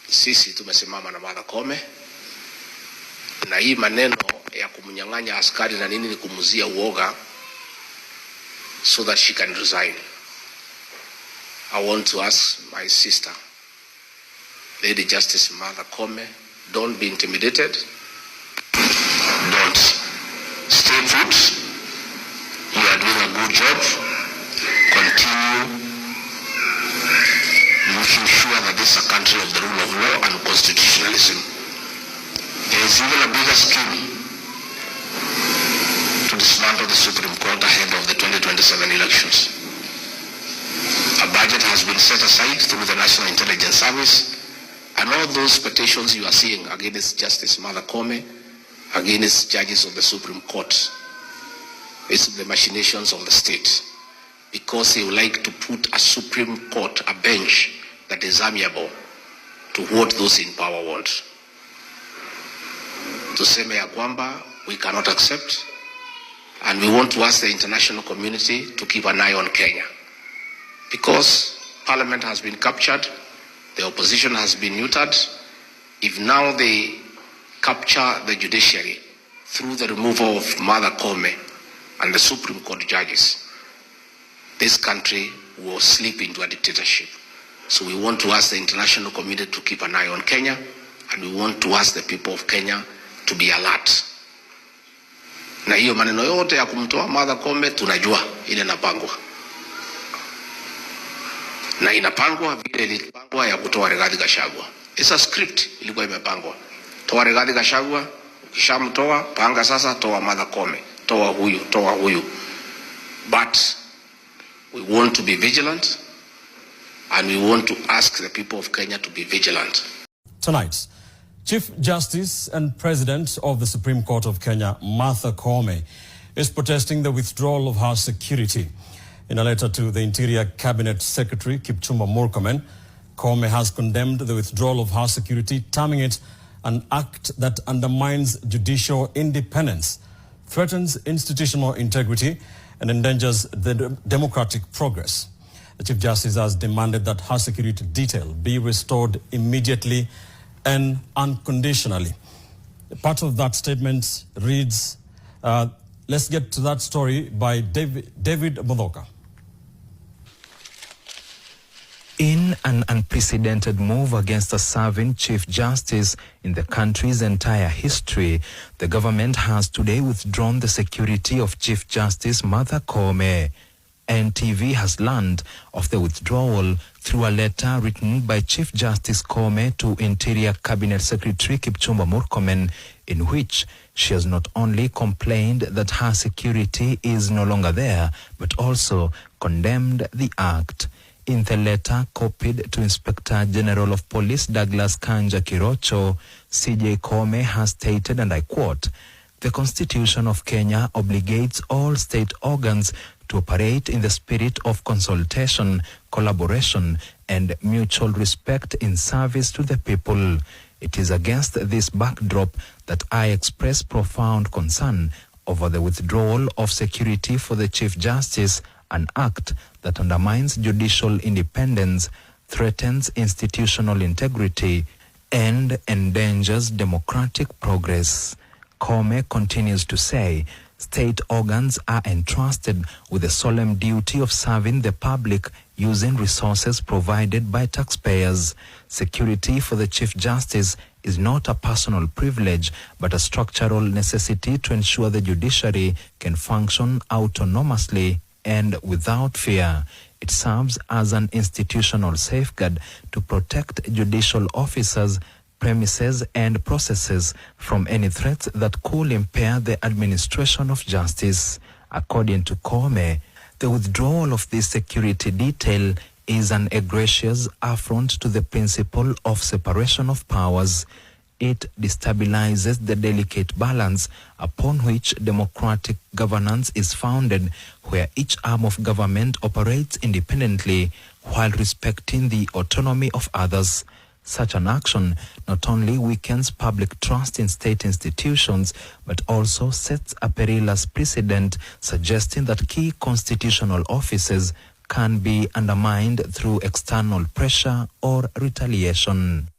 sisi tumesimama na Martha Koome, na hii maneno ya kumnyang'anya askari na nini ni kumuzia uoga so that she can resign. I want to ask my sister, Lady Justice Martha Koome, don't be intimidated. Don't. Stay put. You are doing a good job. Continue making sure that this is a country of the rule of law and constitutionalism. There is even a bigger scheme to dismantle the Supreme Court ahead of the 2027 elections. A budget has been set aside through the National Intelligence Service, and all those petitions you are seeing against Justice Martha Koome, against judges of the Supreme Court, is the machinations of the state, because they would like to put a Supreme Court, a bench that is amiable to what those in power want. Tuseme ya kwamba we cannot accept, and we want to ask the international community to keep an eye on Kenya, because Parliament has been captured, the opposition has been neutered. If now they capture the judiciary through the removal of Martha Koome and the Supreme Court judges, this country will slip into a dictatorship. So we want to ask the international community to keep an eye on Kenya, and we want to ask the people of Kenya to be alert. Na hiyo maneno yote ya kumtoa Martha Koome tunajua ile inapangwa. Na inapangwa vile ilipangwa ya kutoa Rigathi Gachagua. It's a script ilikuwa imepangwa. Toa Rigathi Gachagua, ukishamtoa panga sasa toa Martha Koome, toa huyu. But we want to be vigilant, and we want to ask the people of Kenya to be vigilant. Tonight, Chief Justice and President of the Supreme Court of Kenya, Martha Koome, is protesting the withdrawal of her security. In a letter to the Interior Cabinet Secretary, Kipchumba Murkomen, Koome has condemned the withdrawal of her security, terming it an act that undermines judicial independence, threatens institutional integrity, and endangers the democratic progress. The Chief Justice has demanded that her security detail be restored immediately and unconditionally. Part of that statement reads, let's get to that story by David Modoka. In an unprecedented move against a serving Chief Justice in the country's entire history, the government has today withdrawn the security of Chief Justice Martha Koome. NTV has learned of the withdrawal through a letter written by Chief Justice Koome to Interior Cabinet Secretary Kipchumba Murkomen, in which she has not only complained that her security is no longer there, but also condemned the act. In the letter copied to Inspector General of Police Douglas Kanja Kirocho, CJ Koome has stated, and I quote, "The Constitution of Kenya obligates all state organs to operate in the spirit of consultation, collaboration, and mutual respect in service to the people. It is against this backdrop that I express profound concern over the withdrawal of security for the Chief Justice, an act that undermines judicial independence, threatens institutional integrity, and endangers democratic progress." Koome continues to say, state organs are entrusted with the solemn duty of serving the public using resources provided by taxpayers. Security for the Chief Justice is not a personal privilege, but a structural necessity to ensure the judiciary can function autonomously and without fear. It serves as an institutional safeguard to protect judicial officers, premises, and processes from any threats that could impair the administration of justice. According to Koome, the withdrawal of this security detail is an egregious affront to the principle of separation of powers. It destabilizes the delicate balance upon which democratic governance is founded, where each arm of government operates independently while respecting the autonomy of others. Such an action not only weakens public trust in state institutions, but also sets a perilous precedent, suggesting that key constitutional offices can be undermined through external pressure or retaliation.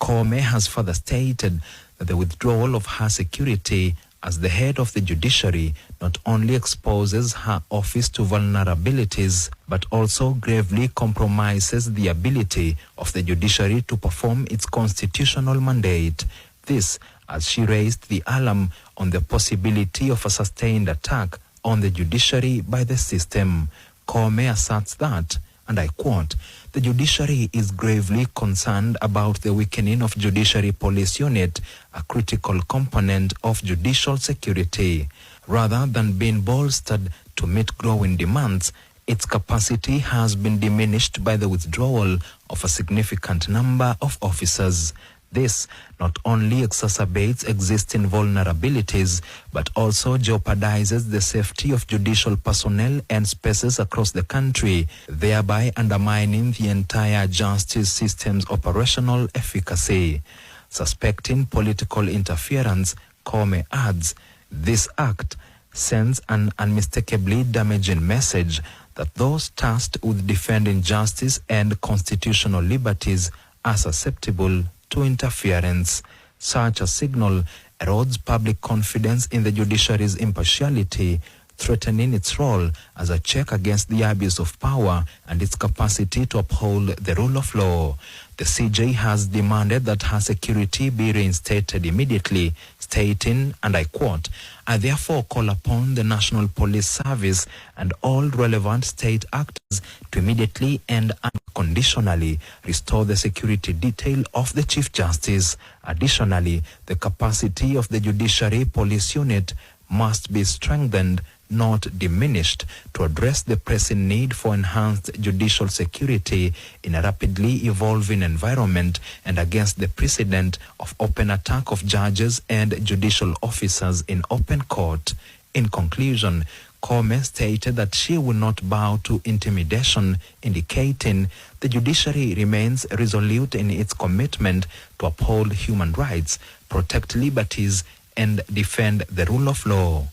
Koome has further stated that the withdrawal of her security as the head of the judiciary not only exposes her office to vulnerabilities, but also gravely compromises the ability of the judiciary to perform its constitutional mandate. This, as she raised the alarm on the possibility of a sustained attack on the judiciary by the system. Koome asserts that, and I quote, "The judiciary is gravely concerned about the weakening of Judiciary Police Unit, a critical component of judicial security. Rather than being bolstered to meet growing demands, its capacity has been diminished by the withdrawal of a significant number of officers. This not only exacerbates existing vulnerabilities, but also jeopardizes the safety of judicial personnel and spaces across the country, thereby undermining the entire justice system's operational efficacy." Suspecting political interference, Koome adds, "This act sends an unmistakably damaging message that those tasked with defending justice and constitutional liberties are susceptible to interference. Such a signal erodes public confidence in the judiciary's impartiality, threatening its role as a check against the abuse of power and its capacity to uphold the rule of law. The CJ has demanded that her security be reinstated immediately, stating, and I quote, "I therefore call upon the National Police Service and all relevant state actors to immediately and unconditionally restore the security detail of the Chief Justice. Additionally, the capacity of the Judiciary Police Unit must be strengthened, not diminished, to address the pressing need for enhanced judicial security in a rapidly evolving environment and against the precedent of open attack of judges and judicial officers in open court." In conclusion, Koome stated that she will not bow to intimidation, indicating the judiciary remains resolute in its commitment to uphold human rights, protect liberties, and defend the rule of law.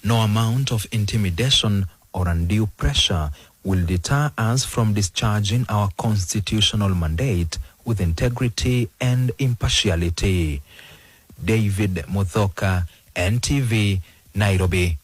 No amount of intimidation or undue pressure will deter us from discharging our constitutional mandate with integrity and impartiality. David Muthoka, NTV, Nairobi.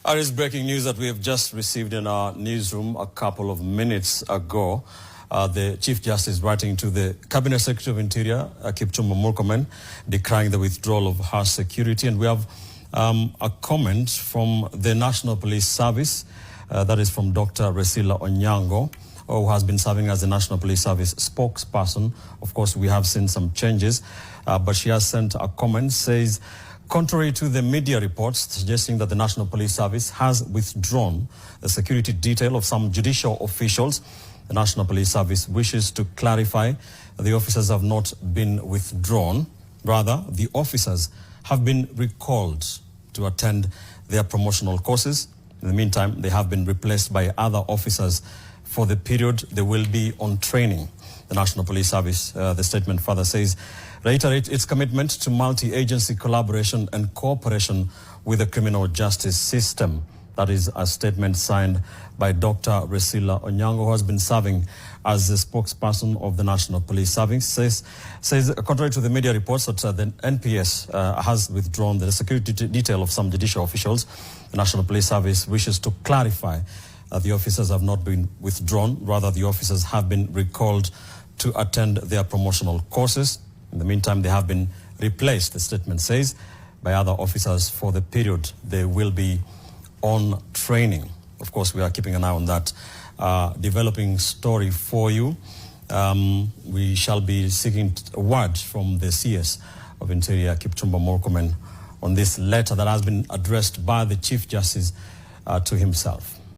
It is breaking news that we have just received in our newsroom a couple of minutes ago. The Chief Justice writing to the Cabinet Secretary of Interior, Kipchumba Murkomen, decrying the withdrawal of her security. And we have a comment from the National Police Service, that is from Dr. Resila Onyango, who has been serving as the National Police Service spokesperson. Of course, we have seen some changes, but she has sent a comment, says, contrary to the media reports suggesting that the National Police Service has withdrawn the security detail of some judicial officials, the National Police Service wishes to clarify the officers have not been withdrawn. Rather, the officers have been recalled to attend their promotional courses. In the meantime, they have been replaced by other officers for the period they will be on training. The National Police Service, the statement further says, reiterates its commitment to multi-agency collaboration and cooperation with the criminal justice system. That is a statement signed by Dr. Resila Onyango, who has been serving as the spokesperson of the National Police Service. Says contrary to the media reports that the NPS has withdrawn the security detail of some judicial officials, the National Police Service wishes to clarify that the officers have not been withdrawn. Rather, the officers have been recalled to attend their promotional courses. In the meantime, they have been replaced, the statement says, by other officers for the period they will be on training. Of course, we are keeping an eye on that developing story for you. We shall be seeking a word from the CS of Interior, Kipchumba Murkomen, on this letter that has been addressed by the Chief Justice to himself.